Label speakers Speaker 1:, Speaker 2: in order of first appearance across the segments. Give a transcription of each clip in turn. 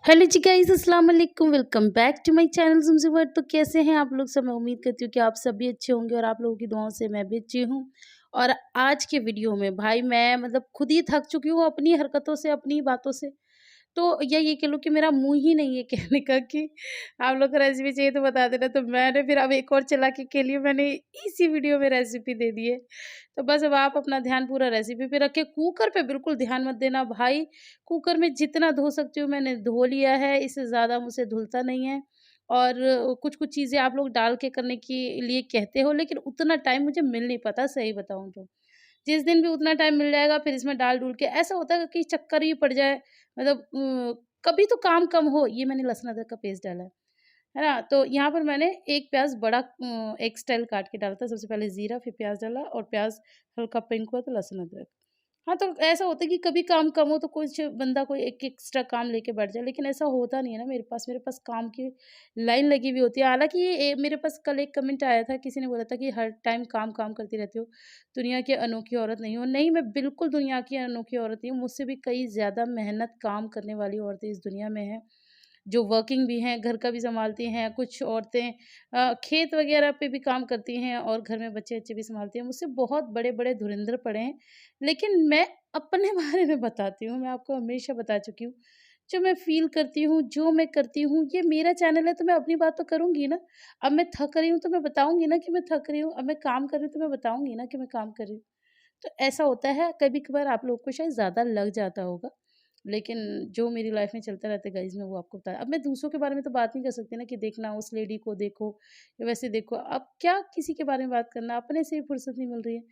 Speaker 1: Hello जी guys, अस्सलाम वालेकुम। Welcome back to my channel Zumzi World. तो कैसे हैं आप लोग सब? मैं उम्मीद करती हूँ कि आप सब भी अच्छे होंगे और आप लोगों की दुआओं से मैं भी अच्छी हूँ। और आज के वीडियो में भाई मैं खुद ही थक चुकी हूँ अपनी हरकतों से, अपनी बातों से। तो या ये कह लो कि मेरा मुँह ही नहीं है कहने का कि आप लोग को रेसिपी चाहिए तो बता देना। तो मैंने फिर अब एक और चालाकी के लिए मैंने इसी वीडियो में रेसिपी दे दी है। तो बस अब आप अपना ध्यान पूरा रेसिपी पे रखें। कुकर पे बिल्कुल ध्यान मत देना भाई। कुकर में जितना धो सकती हूँ मैंने धो लिया है, इससे ज़्यादा मुझसे धुलता नहीं है। और कुछ-कुछ चीज़ें आप लोग डाल के करने के लिए कहते हो, लेकिन उतना टाइम मुझे मिल नहीं पाता सही बताऊँ तो। जिस दिन भी उतना टाइम मिल जाएगा फिर इसमें डाल-डूल के ऐसा होता है कि चक्कर ही पड़ जाए। कभी तो काम कम हो। ये मैंने लहसुन अदरक का पेस्ट डाला है ना? तो यहाँ पर मैंने 1 प्याज़ बड़ा एक स्टाइल काट के डाला था। सबसे पहले ज़ीरा फिर प्याज़ डाला और प्याज़ हल्का पिंक हुआ तो लहसुन अदरक। हाँ, तो ऐसा होता है कि कभी काम कम हो तो कुछ बंदा कोई एक एक्स्ट्रा काम लेके बैठ जाए, लेकिन ऐसा होता नहीं है ना मेरे पास काम की लाइन लगी हुई होती है। हालाँकि ये मेरे पास कल एक कमेंट आया था, किसी ने बोला था कि हर टाइम काम-काम करती रहती हो, दुनिया की अनोखी औरत नहीं हो। नहीं, मैं बिल्कुल दुनिया की अनोखी औरत नहीं हूँ, मुझसे भी कई ज़्यादा मेहनत काम करने वाली औरतें इस दुनिया में हैं। जो वर्किंग भी हैं, घर का भी सँभालती हैं, कुछ औरतें खेत वग़ैरह पे भी काम करती हैं और घर में बच्चे-वच्चे भी सँभालती हैं। मुझसे बहुत बड़े-बड़े धुरंधर पड़े हैं, लेकिन मैं अपने बारे में बताती हूँ, मैं आपको हमेशा बता चुकी हूँ। जो मैं फ़ील करती हूँ, जो मैं करती हूँ, ये मेरा चैनल है तो मैं अपनी बात तो करूँगी ना। अब मैं थक रही हूँ तो मैं बताऊँगी ना कि मैं थक रही हूँ, अब मैं काम कर रही हूँ तो मैं बताऊँगी ना कि मैं काम कर रही हूँ। तो ऐसा होता है, कभी-कभार आप लोगों को शायद ज़्यादा लग जाता होगा, लेकिन जो मेरी लाइफ़ में चलता रहता है गाइज़ मैं वो आपको बता अब मैं दूसरों के बारे में तो बात नहीं कर सकती ना कि देखना उस लेडी को देखो या वैसे देखो। अब क्या किसी के बारे में बात करना, अपने से ही फुर्सत नहीं मिल रही है।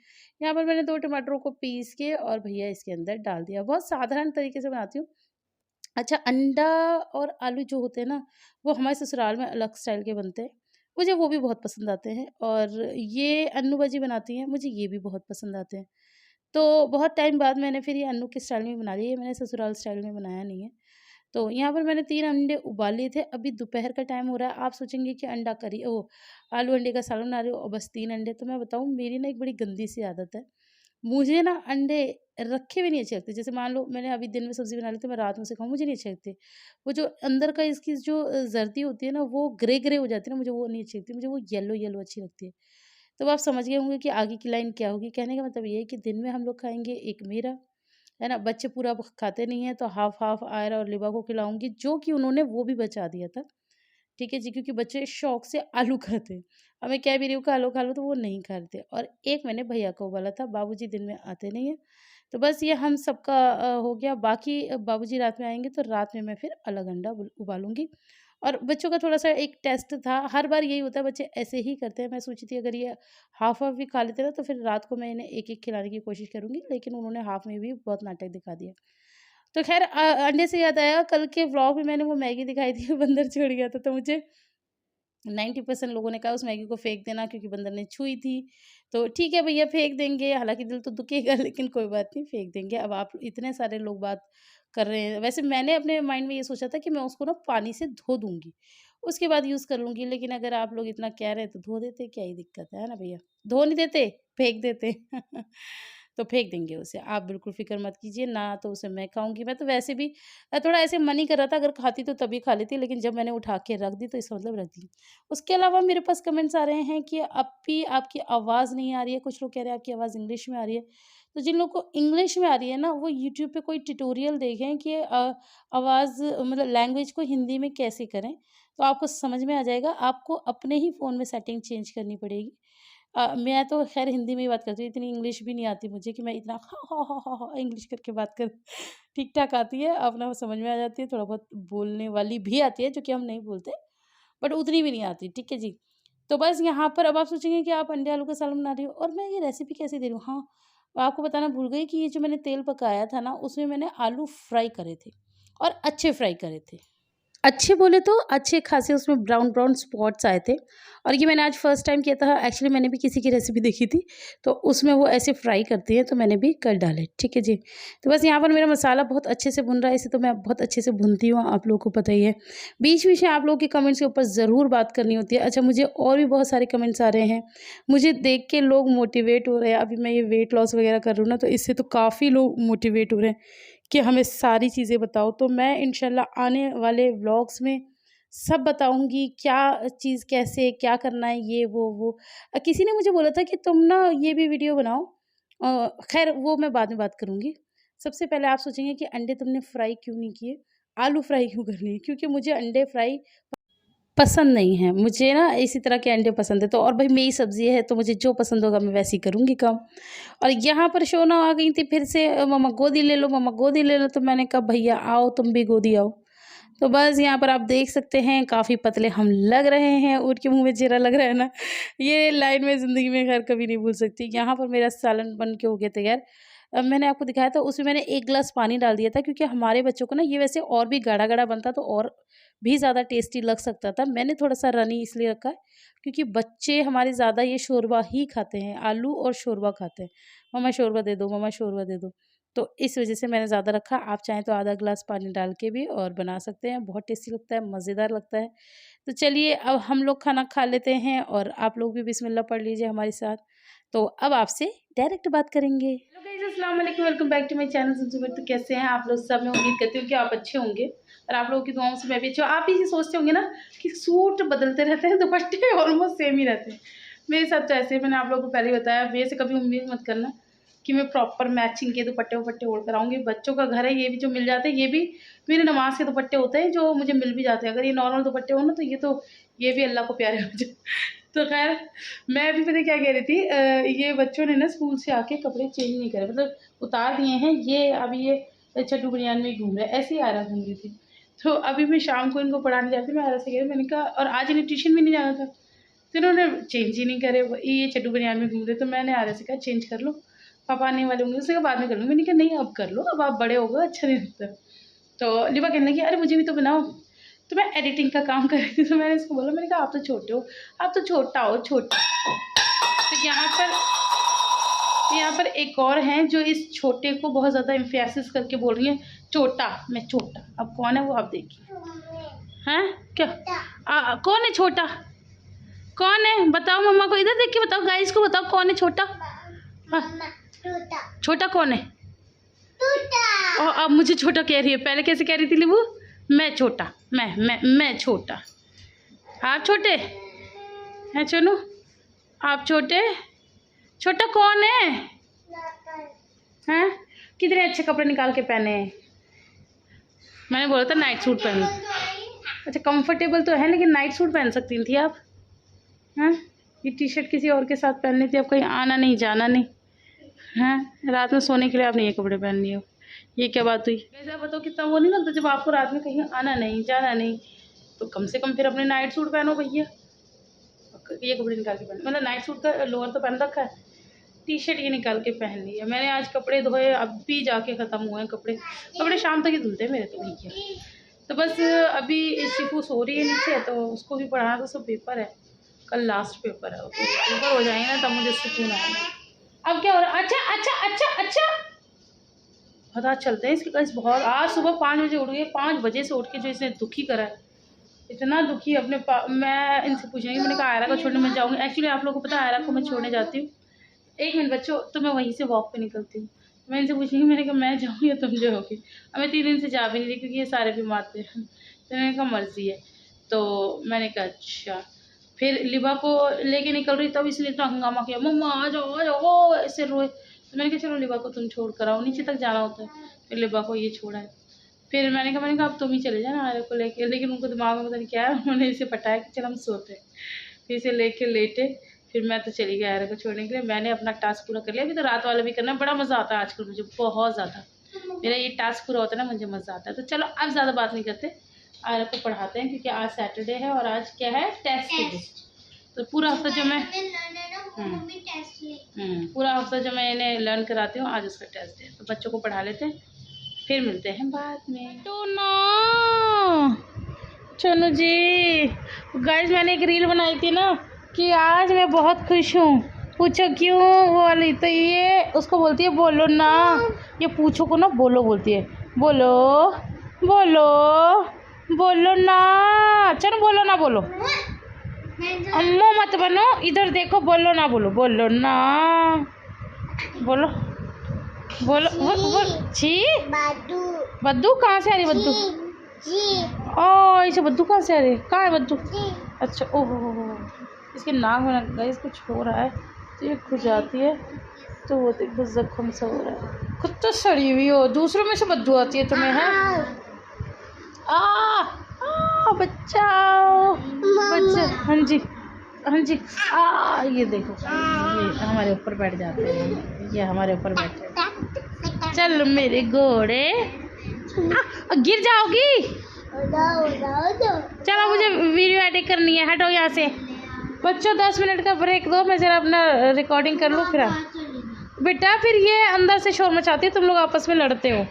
Speaker 1: यहाँ पर मैंने 2 टमाटरों को पीस के और भैया इसके अंदर डाल दिया। बहुत साधारण तरीके से बनाती हूँ। अच्छा, अंडा और आलू जो होते हैं ना, वो हमारे ससुराल में अलग स्टाइल के बनते हैं। मुझे वो भी बहुत पसंद आते हैं और ये अन्नू भाजी बनाती हैं, मुझे ये भी बहुत पसंद आते हैं। तो बहुत टाइम बाद मैंने फिर ये अन्नू के स्टाइल में बना लिया, ये मैंने ससुराल स्टाइल में बनाया नहीं है। तो यहाँ पर मैंने 3 अंडे उबाल लिए थे, अभी दोपहर का टाइम हो रहा है, आप सोचेंगे कि अंडा करी आलू अंडे का सालन बना रही हो और बस 3 अंडे। तो मैं बताऊँ मेरी ना एक बड़ी गंदी सी आदत है, मुझे ना अंडे रखे हुए नहीं अच्छे लगते। जैसे मान लो मैंने अभी दिन में सब्ज़ी बना ली तो मैं रात में उसे खाऊँ, मुझे नहीं अच्छे लगते। वो जो अंदर का इसकी जो ज़र्दी होती है ना, वो ग्रे-ग्रे हो जाती है ना, मुझे वो नहीं अच्छी लगती, मुझे वो येलो-येलो अच्छी लगती है। तो आप समझ गए होंगे कि आगे की लाइन क्या होगी। कहने का मतलब ये है कि दिन में हम लोग खाएँगे एक मेरा, है ना? बच्चे पूरा ब खाते नहीं हैं तो हाफ़-हाफ़ आयरा और लिबा को खिलाऊँगी, जो कि उन्होंने वो भी बचा दिया था। ठीक है जी, क्योंकि बच्चे शौक से आलू खाते हैं। अब मैं कह भी रही हूँ खा लो तो वो नहीं खा रहे थे और एक मैंने भैया को उबाला था, बाबूजी दिन में आते नहीं हैं। तो बस ये हम सबका हो गया, बाकी बाबूजी रात में आएँगे तो रात में मैं फिर अलग अंडा उबालूँगी। और बच्चों का थोड़ा-सा एक टेस्ट था, हर बार यही होता है बच्चे ऐसे ही करते हैं। मैं सोची थी अगर ये हाफ़-हाफ़ भी खा लेते ना तो फिर रात को मैं इन्हें एक-एक खिलाने की कोशिश करूँगी, लेकिन उन्होंने हाफ़ में भी बहुत नाटक दिखा दिया। तो ख़ैर अंडे से याद आया, कल के व्लॉग में मैंने वो मैगी दिखाई थी बंदर छिड़ गया था, तो मुझे 90% लोगों ने कहा उस मैगी को फेंक देना क्योंकि बंदर ने छुई थी। तो ठीक है भैया फेंक देंगे, हालाँकि दिल तो दुखेगा लेकिन कोई बात नहीं फेंक देंगे। अब आप इतने सारे लोग बात कर रहे हैं। वैसे मैंने अपने माइंड में ये सोचा था कि मैं उसको ना पानी से धो दूँगी, उसके बाद यूज़ कर लूँगी। लेकिन अगर आप लोग इतना कह रहे हैं तो धो देते, क्या ही दिक्कत है ना भैया? धो नहीं देते, फेंक देते। तो फेंक देंगे उसे, आप बिल्कुल फ़िक्र मत कीजिए, ना तो उसे मैं खाऊँगी। मैं तो वैसे भी थोड़ा ऐसे मन ही कर रहा था, अगर खाती तो तभी खा लेती, लेकिन जब मैंने उठा के रख दी तो इसका मतलब रख दी। उसके अलावा मेरे पास कमेंट्स आ रहे हैं कि अब भी आपकी आवाज़ नहीं आ रही है, कुछ लोग कह रहे हैं आपकी आवाज़ इंग्लिश में आ रही है। तो जिन लोगों को इंग्लिश में आ रही है ना, वो यूट्यूब पे कोई ट्यूटोरियल देखें कि आवाज़ लैंग्वेज को हिंदी में कैसे करें, तो आपको समझ में आ जाएगा। आपको अपने ही फ़ोन में सेटिंग चेंज करनी पड़ेगी। मैं तो ख़ैर हिंदी में ही बात करती हूँ, इतनी इंग्लिश भी नहीं आती मुझे कि मैं इतना इंग्लिश करके बात करूँ। ठीक-ठाक आती है, अपना वो समझ में आ जाती है, थोड़ा बहुत बोलने वाली भी आती है, जो कि हम नहीं बोलते, बट उतनी भी नहीं आती, ठीक है जी। तो बस यहाँ पर अब आप सोचेंगे कि आप अंडे आलू का सालन बना रही हो और मैं ये रेसिपी कैसे दे रही हूँ? हाँ, मैं आपको बताना भूल गई कि ये जो मैंने तेल पकाया था ना, उसमें मैंने आलू फ्राई करे थे और अच्छे फ्राई करे थे। अच्छे बोले तो अच्छे खासे उसमें ब्राउन-ब्राउन स्पॉट्स आए थे और ये मैंने आज फर्स्ट टाइम किया था। एक्चुअली मैंने भी किसी की रेसिपी देखी थी, तो उसमें वो ऐसे फ्राई करती हैं, तो मैंने भी कर डाले, ठीक है जी। तो बस यहाँ पर मेरा मसाला बहुत अच्छे से भुन रहा है, इसे तो मैं बहुत अच्छे से भूनती हूँ, आप लोगों को पता ही है। बीच-बीच में आप लोगों के कमेंट्स के ऊपर ज़रूर बात करनी होती है। अच्छा, मुझे और भी बहुत सारे कमेंट्स आ रहे हैं, मुझे देख के लोग मोटिवेट हो रहे हैं। अभी मैं ये वेट लॉस वगैरह कर रही हूँ ना, तो इससे तो काफ़ी लोग मोटिवेट हो रहे हैं कि हमें सारी चीज़ें बताओ। तो मैं इंशाल्लाह आने वाले व्लॉग्स में सब बताऊँगी, क्या चीज़ कैसे क्या करना है, ये वो। किसी ने मुझे बोला था कि तुम ना ये भी वीडियो बनाओ, ख़ैर वो मैं बाद में बात करूँगी। सबसे पहले आप सोचेंगे कि अंडे तुमने फ्राई क्यों नहीं किए, आलू फ्राई क्यों कर लिए? क्योंकि मुझे अंडे फ्राई पसंद नहीं है, मुझे ना इसी तरह के अंडे पसंद है। तो और भाई मेरी सब्ज़ी है, तो मुझे जो पसंद होगा मैं वैसे ही करूँगी काम। और यहाँ पर शोना आ गई थी फिर से, मम्मा गोदी ले लो, मम्मा गोदी ले लो। तो मैंने कहा भैया आओ तुम भी गोदी आओ। तो बस यहाँ पर आप देख सकते हैं काफ़ी पतले हम लग रहे हैं, ऊँट के मुँह में जीरा लग रहा है ना, ये लाइन मैं ज़िंदगी में खैर कभी नहीं भूल सकती। यहाँ पर मेरा सालन बन के हो गया तैयार। मैंने आपको दिखाया था उसमें मैंने 1 ग्लास पानी डाल दिया था, क्योंकि हमारे बच्चों को ना ये वैसे और भी गाढ़ा-गाढ़ा बनता तो और भी ज़्यादा टेस्टी लग सकता था। मैंने थोड़ा-सा रनी इसलिए रखा है क्योंकि बच्चे हमारे ज़्यादा ये शोरबा ही खाते हैं, आलू और शोरबा खाते हैं। मम्मा शोरबा दे दो, मम्मा शोरबा दे दो। तो इस वज़ह से मैंने ज़्यादा रखा। आप चाहें तो आधा ग्लास पानी डाल के भी और बना सकते हैं, बहुत टेस्टी लगता है, मज़ेदार लगता है। तो चलिए अब हम लोग खाना खा लेते हैं और आप लोग भी बिस्मिल्लाह पढ़ लीजिए हमारे साथ। तो अब आपसे डायरेक्ट बात करेंगे। हेलो गाइस, अस्सलाम वालेकुम, welcome back to my channel Zubair. तो कैसे हैं आप लोग सब? मैं उम्मीद करती हूँ कि आप अच्छे होंगे और आप लोगों की दुआओं से मैं भी अच्छी हूँ। आप ये सोचते होंगे ना कि सूट बदलते रहते हैं, दुपट्टे ऑलमोस्ट सेम ही रहते हैं। मेरे साथ तो ऐसे ही, मैंने आप लोगों को पहले ही बताया, मेरे से कभी उम्मीद मत करना कि मैं प्रॉपर मैचिंग के दुपट्टे ओढ़ कर आऊँगी। बच्चों का घर है, ये भी जो मिल जाते हैं, ये भी मेरे नमाज के दुपट्टे होते हैं जो मुझे मिल भी जाते हैं। अगर ये नॉर्मल दुपट्टे हो ना तो ये भी अल्लाह को प्यारे हो जाए। तो खैर मैं अभी पता क्या कह रही थी, ये बच्चों ने ना स्कूल से आके कपड़े चेंज नहीं करे, मतलब उतार दिए हैं। ये अभी ये चड्डू बनियान में ही घूम रहे, ऐसे ही आयरा घूम रही थी। तो अभी मैं शाम को इनको पढ़ाने जाती थी, मैं आयरा से कह रही, मैंने कहा, और आज इन्हें ट्यूशन भी नहीं जाना था तो इन्होंने चेंज ही नहीं करे, ये चड्डू बनियान में घूम रहे। तो मैंने आयरा से कहा चेंज कर लो, पापा आने वाले होंगे, उससे कहा बाद में कर लूँगी। मैंने कहा नहीं अब कर लो, अब आप बड़े हो गए, अच्छा नहीं लगता। तो लिबा कहने लगी अरे मुझे भी तो बनाओ। तो मैं एडिटिंग का काम कर रही थी, तो मैंने इसको बोला, मैंने कहा आप तो छोटे हो, आप तो छोटा हो, छोटा। तो यहाँ पर एक और हैं जो इस छोटे को बहुत ज़्यादा एम्फेसिस करके बोल रही है, छोटा, मैं छोटा। अब कौन है वो आप देखिए। हैं क्या कौन है छोटा, कौन है बताओ, मम्मा को इधर देख के बताओ, गाइस को बताओ कौन है छोटा। छोटा कौन है? और अब मुझे छोटा कह रही है, पहले कैसे कह रही थी लिबू? मैं छोटा, मैं छोटा। आप छोटे हैं चुनू, आप छोटे, छोटा कौन है? हैं कितने अच्छे कपड़े निकाल के पहने हैं। मैंने बोला था नाइट सूट पहन। अच्छा कंफर्टेबल तो है, लेकिन नाइट सूट पहन सकती थी आप। हैं ये टी शर्ट किसी और के साथ पहननी थी, अब कहीं आना नहीं जाना नहीं, हैं रात में सोने के लिए आपने ये कपड़े पहन लिए हो, ये क्या बात हुई? ऐसा बताओ कितना वो नहीं लगता जब आपको रात में कहीं आना नहीं जाना नहीं, तो कम से कम फिर अपने नाइट सूट पहनो भैया। ये कपड़े निकाल के पहन, मतलब नाइट सूट का लोअर तो पहन रखा है, टी शर्ट ये निकाल के पहन लिया। मैंने आज कपड़े धोए, अब भी जाके ख़त्म हुए हैं कपड़े शाम तक ही धुलते हैं मेरे तो भैया। तो बस अभी शिफू सो रही है नीचे, तो उसको भी पढ़ाना, तो उसका पेपर है कल, लास्ट पेपर है, पेपर हो जाएंगे ना तब मुझे सुकून आएगा। अब क्या हो रहा है? अच्छा पता चलते हैं इसके पास बहुत। आज सुबह 5 बजे उठ गई, 5 बजे से उठ के जो इसने दुखी करा है, इतना दुखी अपने मैं इनसे पूछेंगी, मैंने कहा आयरा को छोड़ने मैं जाऊँगी। एक्चुअली आप लोगों को पता है आयरा को मैं छोड़ने जाती हूँ, 1 मिनट बच्चों, तो मैं वहीं से वॉक पे निकलती हूँ। मैं इनसे पूछेंगी, मैंने कहा मैं जाऊँ या तुम जाओगी? अब मैं 3 दिन से जा भी नहीं रही क्योंकि ये सारे बीमार थे। तो मैंने कहा मर्जी है। तो मैंने कहा अच्छा, फिर लिबा को लेके निकल रही, तब इसने इतना हंगामा किया, मम्मा आ जाओ ऐसे रोए। तो मैंने कहा चलो लिबा को तुम छोड़ कर आओ, नीचे तक जाना होता है। फिर लिबा को ये छोड़ा है, फिर मैंने कहा अब तुम ही चले जाना आयरा को लेके, लेकिन उनको दिमाग में पता नहीं क्या है, उन्होंने इसे पटाया कि चल हम सोते हैं। फिर इसे लेके लेटे, फिर मैं तो चली गई आयरा को छोड़ने के लिए। मैंने अपना टास्क पूरा कर लिया, अभी तो रात वाला भी करना है। बड़ा मज़ा आता है आजकल मुझे, बहुत ज़्यादा मेरा ये टास्क पूरा होता है ना, मुझे मज़ा आता है। तो चलो अब ज़्यादा बात नहीं करते, आयरा को पढ़ाते हैं, क्योंकि आज सैटरडे है और आज क्या है, टेस्ट। तो पूरा हफ्ता जो मैं पूरा हफ्ता जो मैं इन्हें लर्न कराती हूँ, आज उसका टेस्ट है। तो बच्चों को पढ़ा लेते हैं, फिर मिलते हैं बाद में। तो ना चलो जी गाइस, मैंने एक रील बनाई थी ना कि आज मैं बहुत खुश हूँ, पूछो क्यों वो वाली। तो ये उसको बोलती है बोलो ना, ये पूछो को ना बोलो बोलती है, बोलो बोलो बोलो ना, चलो बोलो ना, बोलो अम्मो मत बनो, इधर देखो, बोलो ना, बोलो ना, बोलो बोलो छी। बद्दू कहाँ से आ रही बद्दू? ओ इसे बद्दू कहाँ से आ रही है? कहाँ है बद्दू? अच्छा ओहो हो, इसके नाक में लग गई, कुछ हो रहा है तो ये खुजाती है तो वो देखो जख्म सा हो रहा है। खुद तो सड़ी हुई हो, दूसरों में से बद्दू आती है तुम्हें है? बच्चा हाँ जी हाँ जी। ये देखो ये हमारे ऊपर बैठ जाते हैं, ये हमारे ऊपर बैठ जाते हैं। चल मेरे घोड़े, गिर जाओगी। चलो मुझे वीडियो एडिट करनी है, हटो यहाँ से। बच्चों 10 मिनट का ब्रेक दो, मैं जरा अपना रिकॉर्डिंग कर लूँ फिर। बेटा फिर ये अंदर से शोर मचाती है, तुम लोग आपस में लड़ते हो।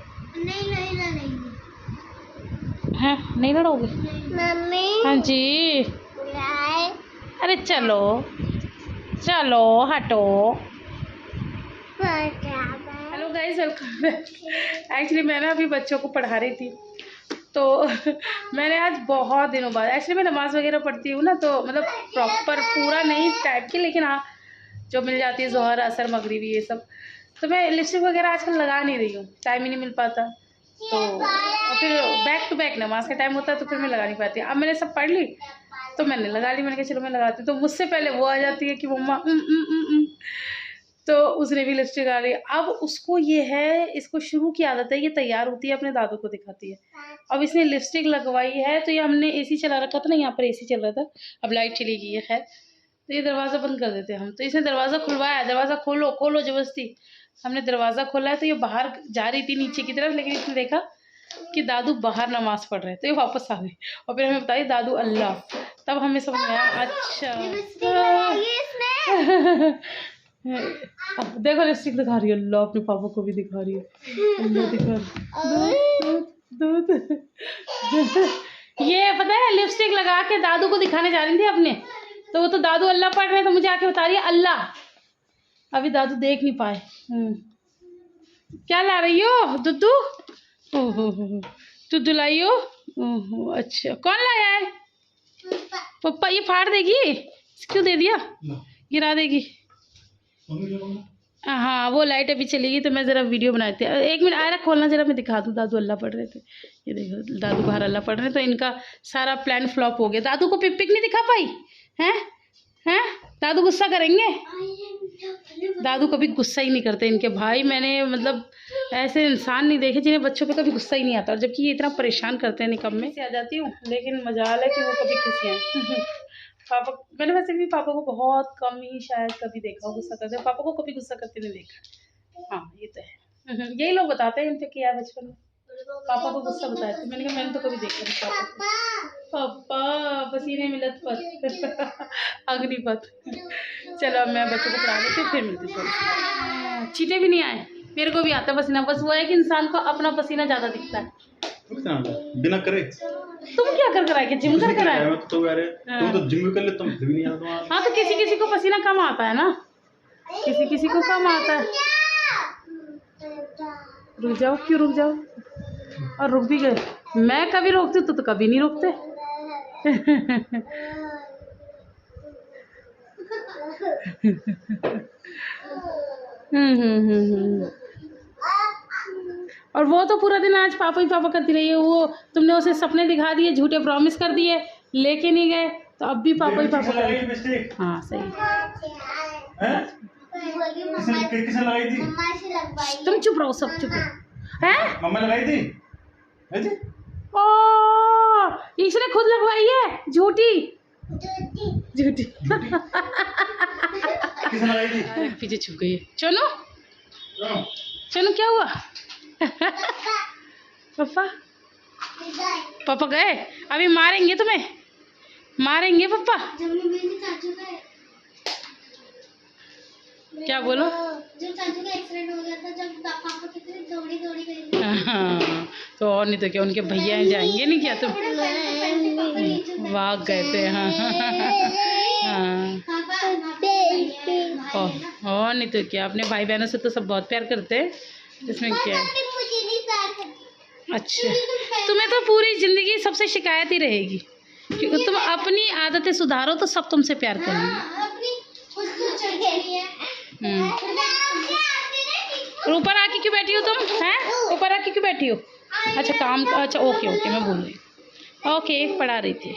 Speaker 1: हैं नहीं लड़ोगे? मम्मी हाँ जी। अरे चलो चलो हटो। Hello guys, welcome. एक्चुअली मैं ना अभी बच्चों को पढ़ा रही थी तो मैंने आज बहुत दिनों बाद, एक्चुअली मैं नमाज़ वगैरह पढ़ती हूँ ना, तो मतलब प्रॉपर पूरा नहीं टाइप की, लेकिन हाँ जो मिल जाती है ज़ोहर असर मगरिबी ये सब। तो मैं लिपस्टिक वगैरह आजकल लगा नहीं रही हूँ, टाइम ही नहीं मिल पाता। तो और फिर बैक टू बैक नमाज का टाइम होता है तो फिर मैं लगा नहीं पाती। अब मैंने सब पढ़ ली तो मैंने लगा ली, मैंने कहा चलो मैं लगाती हूँ। तो मुझसे पहले वो आ जाती है कि मम्मा तो उसने भी लिपस्टिक आ रही है। अब उसको ये है, इसको शुरू की आदत है, ये तैयार होती है अपने दादू को दिखाती है। अब इसने लिपस्टिक लगवाई है तो ये हमने एसी चला रखा था ना, यहाँ पर एसी चल रहा था, अब लाइट चली गई है खैर, तो ये दरवाज़ा बंद कर देते हैं हम। तो इसने दरवाज़ा खुलवाया, दरवाज़ा खोलो खोलो जबरदस्ती। हमने दरवाज़ा खोला है तो ये बाहर जा रही थी नीचे की तरफ, लेकिन इसने देखा कि दादू बाहर नमाज़ पढ़ रहे हैं तो ये वापस आ गई और फिर हमें बताई दादू अल्लाह। तब हमें समझ में आया अच्छा। देखो लिपस्टिक दिखा रही है, अल्लाह अपने पापा को भी दिखा रही है, अल्लाह दिखा दूध। ये पता है लिपस्टिक लगा के दादू को दिखाने जा रही थी अपने, तो वो तो दादू अल्लाह पढ़ रहे हैं तो मुझे आके बता रही है अल्लाह। अभी दादू देख नहीं पाए। क्या ला रही हो दुद्धू? ओहो दुद्धू लाई हो? ओहो अच्छा, कौन लाया है? पप्पा। ये फाड़ देगी, क्यों दे दिया? गिरा देगी। हाँ वो लाइट अभी चलेगी तो मैं ज़रा वीडियो बनाती हूँ। 1 मिनट आया खोलना जरा, मैं दिखा दूँ। दादू अल्लाह पढ़ रहे थे, ये देखो दादू बाहर अल्लाह पढ़ रहे हैं, तो इनका सारा प्लान फ्लॉप हो गया। दादू को पिक नहीं दिखा पाई हैं? दादू गुस्सा करेंगे? दादू कभी गुस्सा ही नहीं करते इनके भाई। मैंने मतलब ऐसे इंसान नहीं देखे जिन्हें बच्चों पे कभी गुस्सा ही नहीं आता, और जबकि ये इतना परेशान करते हैं। निकम में से आ जाती हूँ, लेकिन मजाल है कि वो कभी खुशी हैं। पापा मैंने वैसे भी पापा को बहुत कम ही शायद कभी देखा गुस्सा करते, पापा को कभी गुस्सा करते नहीं देखा। हाँ ये तो है, यही लोग बताते हैं इनसे किया बचपन में, पापा को गुस्सा बताया था। मैंने कहा मैंने तो कभी देखा नहीं पापा। पापा पसीने मिलत पत अग्निपथ। चलो अब मैं बच्चों को पढ़ा देती हूँ, फिर मिलती हूँ। चीटे भी नहीं आए, मेरे को भी आता है पसीना, बस वो है कि इंसान को अपना पसीना ज़्यादा दिखता है।
Speaker 2: बिना करे
Speaker 1: तुम क्या कर कराए कि जिम कर कराए?
Speaker 2: तो तुम तो जिम भी कर ले, तुम फिर भी नहीं आता।
Speaker 1: हाँ तो किसी किसी को पसीना कम आता है ना, किसी किसी को कम आता है। रुक जाओ, क्यों रुक जाओ? और रुक भी गए। मैं कभी रोकती तो कभी नहीं रोकते। और वो तो पूरा दिन आज पापा ही पापा करती रही है। वो तुमने उसे सपने दिखा दिए, झूठे प्रॉमिस कर दिए, लेके नहीं गए, तो अब भी पापा ही पापा कर रही। हाँ सही
Speaker 2: किसने लगाई थी?
Speaker 1: तुम चुप रहो, सब चुप रहो। हैं
Speaker 2: मम्मा लगाई थी?
Speaker 1: ओ इसने खुद लगवाई है, झूठी झूठी।
Speaker 2: किसने लगाई थी?
Speaker 1: अरे पीछे छुप गई है। चलो चलो क्या हुआ? पापा पापा गए, अभी मारेंगे तुम्हें, मारेंगे पापा। क्या बोलो?
Speaker 3: जब चाचू का एक्सीडेंट हो गया था, जब पापा कितने दौड़ी गए।
Speaker 1: हाँ तो और नहीं तो क्या, उनके भैया जाएंगे नहीं क्या तुम? भाग गए थे। हाँ और नहीं तो क्या, अपने भाई बहनों से तो सब बहुत प्यार करते हैं, इसमें क्या है? अच्छा तुम्हें तो पूरी जिंदगी सबसे शिकायत ही रहेगी, क्योंकि तुम अपनी आदतें सुधारो तो सब तुमसे प्यार करेंगे। और ऊपर आके क्यों बैठी हो तुम हैं? ऊपर आके क्यों बैठी हो? अच्छा काम, अच्छा ओके ओके, मैं भूल गई। ओके, पढ़ा रही थी।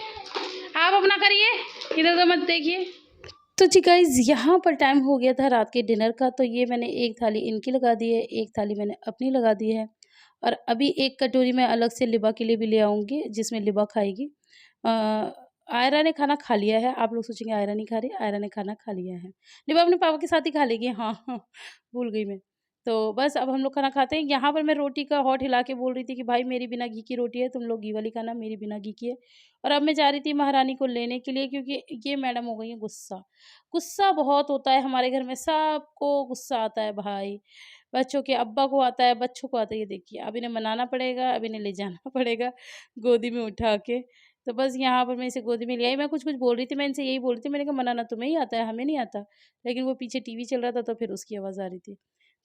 Speaker 1: आप अपना करिए, इधर उधर मत देखिए। तो जी गाइज़, यहाँ पर टाइम हो गया था रात के डिनर का, तो ये मैंने एक थाली इनकी लगा दी है, एक थाली मैंने अपनी लगा दी है, और अभी एक कटोरी मैं अलग से लिबा के लिए भी ले आऊँगी, जिसमें लिबा खाएगी। आयरा ने खाना खा लिया है। आप लोग सोचेंगे आयरा नहीं खा रही, आयरा ने खाना खा लिया है। लिबा अपने पापा के साथ ही खा लेगी। हाँ, हाँ, भूल गई मैं। तो बस अब हम लोग खाना खाते हैं। यहाँ पर मैं रोटी का हॉट हिला के बोल रही थी कि भाई मेरी बिना घी की रोटी है, तुम लोग घी वाली खाना, मेरी बिना घी की है। और अब मैं जा रही थी महारानी को लेने के लिए, क्योंकि ये मैडम हो गई है गुस्सा। गुस्सा बहुत होता है हमारे घर में, सबको गुस्सा आता है भाई। बच्चों के अब्बा को आता है, बच्चों को आता है। ये देखिए, अब इन्हें मनाना पड़ेगा, अब इन्हें ले जाना पड़ेगा गोदी में उठा के। तो बस यहाँ पर मैं इसे गोदी में ले आई। मैं कुछ-कुछ बोल रही थी, मैं इनसे यही बोल रही थी, मैंने कहा मनाना तुम्हें ही आता है, हमें नहीं आता। लेकिन वो पीछे टीवी चल रहा था, तो फिर उसकी आवाज़ आ रही थी।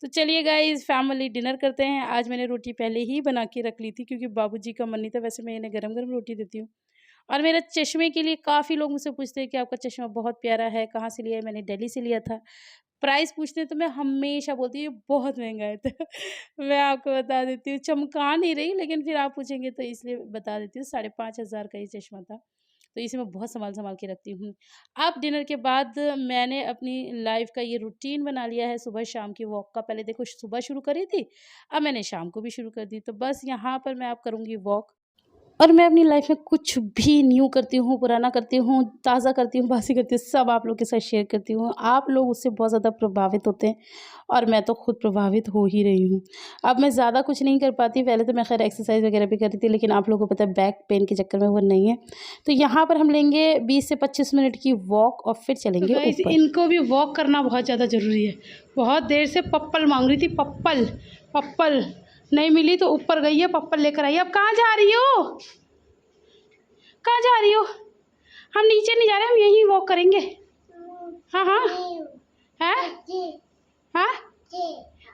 Speaker 1: तो चलिए गाइज़, फैमिली डिनर करते हैं। आज मैंने रोटी पहले ही बना के रख ली थी, क्योंकि बाबूजी का मन नहीं था। वैसे मैं इन्हें गरम-गरम रोटी देती हूँ। और मेरा चश्मे के लिए काफ़ी लोग मुझसे पूछते हैं कि आपका चश्मा बहुत प्यारा है, कहाँ से लिया है? मैंने दिल्ली से लिया था। प्राइस पूछते हैं तो मैं हमेशा बोलती हूँ ये बहुत महँगा है। तो मैं आपको बता देती हूँ, चमका नहीं रही, लेकिन फिर आप पूछेंगे तो इसलिए बता देती हूँ, 5,500 का ये चश्मा था। तो इसे मैं बहुत सँभाल-सँभाल के रखती हूँ। अब डिनर के बाद मैंने अपनी लाइफ़ का ये रूटीन बना लिया है सुबह-शाम की वॉक का। पहले देखो सुबह शुरू करी थी, अब मैंने शाम को भी शुरू कर दी। तो बस यहाँ पर मैं अब करूँगी वॉक। और मैं अपनी लाइफ में कुछ भी न्यू करती हूँ, पुराना करती हूँ, ताज़ा करती हूँ, बासी करती हूँ, सब आप लोग के साथ शेयर करती हूँ। आप लोग उससे बहुत ज़्यादा प्रभावित होते हैं, और मैं तो खुद प्रभावित हो ही रही हूँ। अब मैं ज़्यादा कुछ नहीं कर पाती, पहले तो मैं खैर एक्सरसाइज़ वगैरह भी कर रही थी, लेकिन आप लोगों को पता है बैक पेन के चक्कर में वो नहीं है। तो यहाँ पर हम लेंगे 20 से 25 मिनट की वॉक, और फिर चलेंगे ऊपर। इनको भी वॉक करना बहुत ज़्यादा ज़रूरी है। बहुत देर से पप्पल मांग रही थी, पप्पल पप्पल नहीं मिली तो ऊपर गई है, पप्पल लेकर आई है। अब कहाँ जा रही हो? कहाँ जा रही हो? हम नीचे नहीं जा रहे, हम यहीं वॉक करेंगे। हाँ हाँ, हैं? हाँ,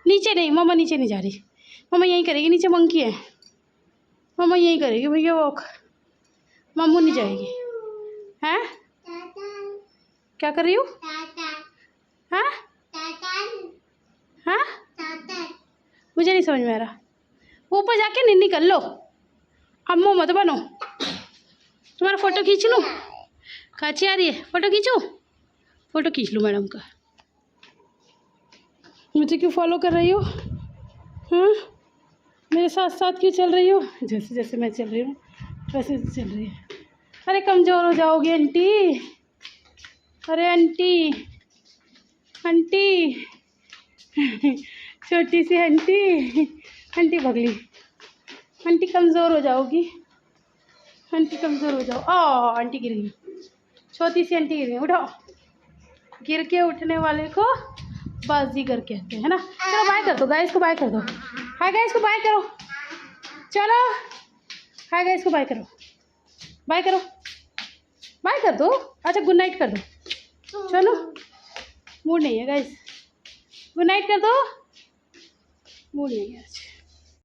Speaker 1: नीचे नहीं, मम्मा नीचे नहीं जा रही, मम्मा यहीं करेगी। नीचे मंकी है, मम्मा यहीं करेगी भैया वॉक, मम्मू नहीं जाएगी। हैं? क्या कर रही हो? हाँ हाँ, मुझे नहीं समझ में आ रहा। ऊपर जाके निन्नी कर लो, अम्मू मत बनो। तुम्हारा फ़ोटो खींच लूँ? काची आ रही है, फ़ोटो खींचूँ? फ़ोटो खींच लूँ मैडम का। मुझे क्यों फॉलो कर रही हो? हाँ, मेरे साथ साथ क्यों चल रही हो? जैसे जैसे मैं चल रही हूँ वैसे वैसे चल रही है। अरे कमज़ोर हो जाओगी आंटी। अरे आंटी, आंटी छोटी सी आंटी, आंटी भगली। आंटी कमज़ोर हो जाओगी, आंटी कमज़ोर हो जाओ। आंटी गिर गई, छोटी सी आंटी गिर गई। उठाओ, गिर के उठने वाले को बाजीगर कहते हैं ना। चलो बाय कर दो गाइस को, बाय कर दो। हाय गाइस को बाय करो, चलो हाय गाइस को बाय करो, बाय करो, बाय कर दो। अच्छा गुड नाइट कर दो, चलो। मूड नहीं है गाइस, गुड नाइट कर दो। मूड नहीं है आज।